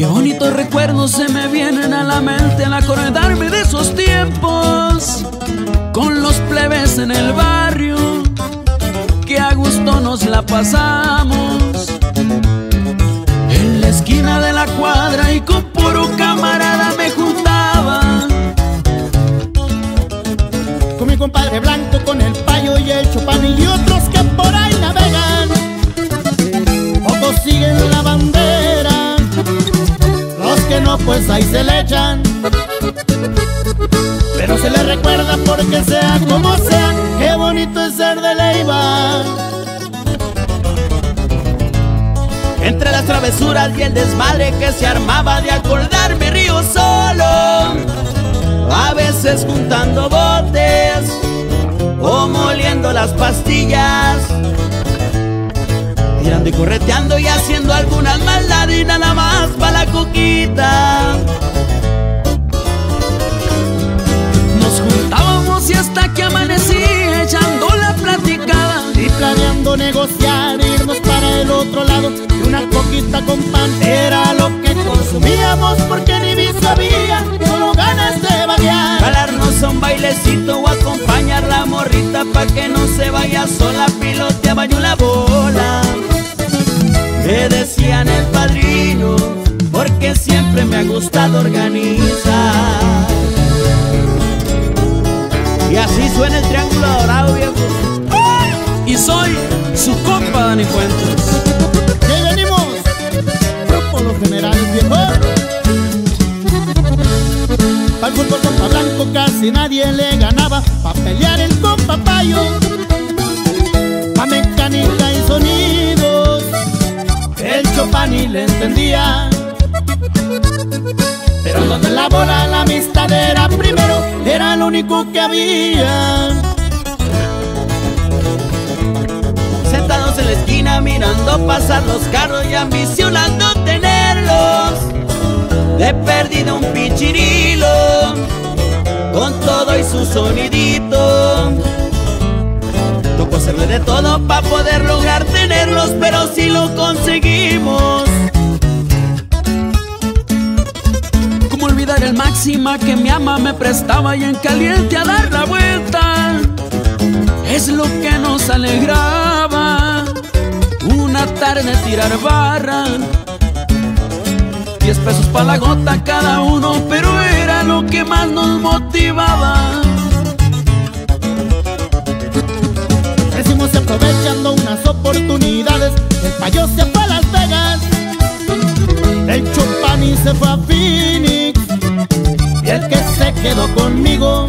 Qué bonitos recuerdos se me vienen a la mente al acordarme de esos tiempos, con los plebes en el barrio, que a gusto nos la pasamos. En la esquina de la cuadra y con puro camarada me juntaba, con mi compadre Blanco, con el Payo y el Chopán y otros que por ahí navegan. Pocos siguen la bandera, los que no pues ahí se le echan. Pero se le recuerda porque sea como sea, qué bonito es ser de Leiva. Entre las travesuras y el desmadre que se armaba, de acordarme río solo, a veces juntando botes o moliendo las pastillas, tirando y correteando y haciendo algunas maldades y nada más pa' la coquita. nos juntábamos y hasta que amanecía echando la platicada Y planeando negociar, irnos para el otro lado, y una coquita con pan era lo que consumíamos, porque ni vicio había, solo ganas de vaguear. Jalarnos a un bailecito o acompañar la morrita pa' que no se vaya sola, piloteaba yo la bola. Me decían el padrino, porque siempre me ha gustado organizar. Y así suena el Triángulo Dorado, viejo. y soy su compa Dani Fuentes. Y ahí venimos, grupo Los Generales, viejo. Pa'l fútbol compa Blanco casi nadie le ganaba, pa' pelear el compa Payo, pa' mecánica y sonidos el Chopán y le entendía. Pero donde en la bola la amistad era primero, era lo único que había. Sentados en la esquina mirando pasar los carros y ambicionando tenerlos, de perdido un pichirilo con todo y su sonidito. Tocó hacerle de todo pa' poder lograr tenerlos, pero sí lo conseguimos. ¿Cómo olvidar el Máxima que mi ama me prestaba y en caliente a dar la vuelta? Es lo que nos alegraba, una tarde tirar barra, 10 pesos pa' la gota cada uno, pero era lo que más nos motivaba. Crecimos aprovechando unas oportunidades, el Payo se fue a Las Vegas, el Chopán y se fue a Phoenix, y el que se quedó conmigo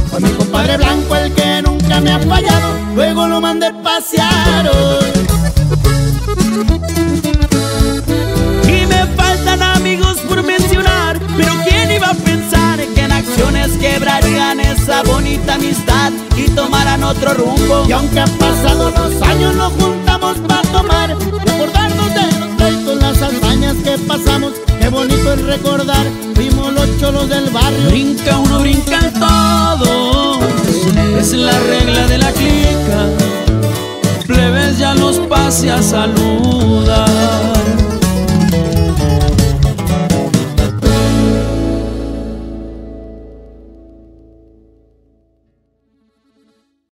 fue mi compadre Blanco, el que nunca me ha fallado, luego lo mandé pasear hoy. Y me faltan amigos por mencionar, pero quién iba a pensar que en acciones quebrarían esa bonita amistad y tomaran otro rumbo. Y aunque han pasado los años, nos juntamos para tomar, recordarnos de los pleitos, las hazañas que pasamos. Qué bonito es recordar, fuimos los cholos del barrio. Brinca uno, brincan todos, es la regla de la clica. Plebes ya los pase a salud.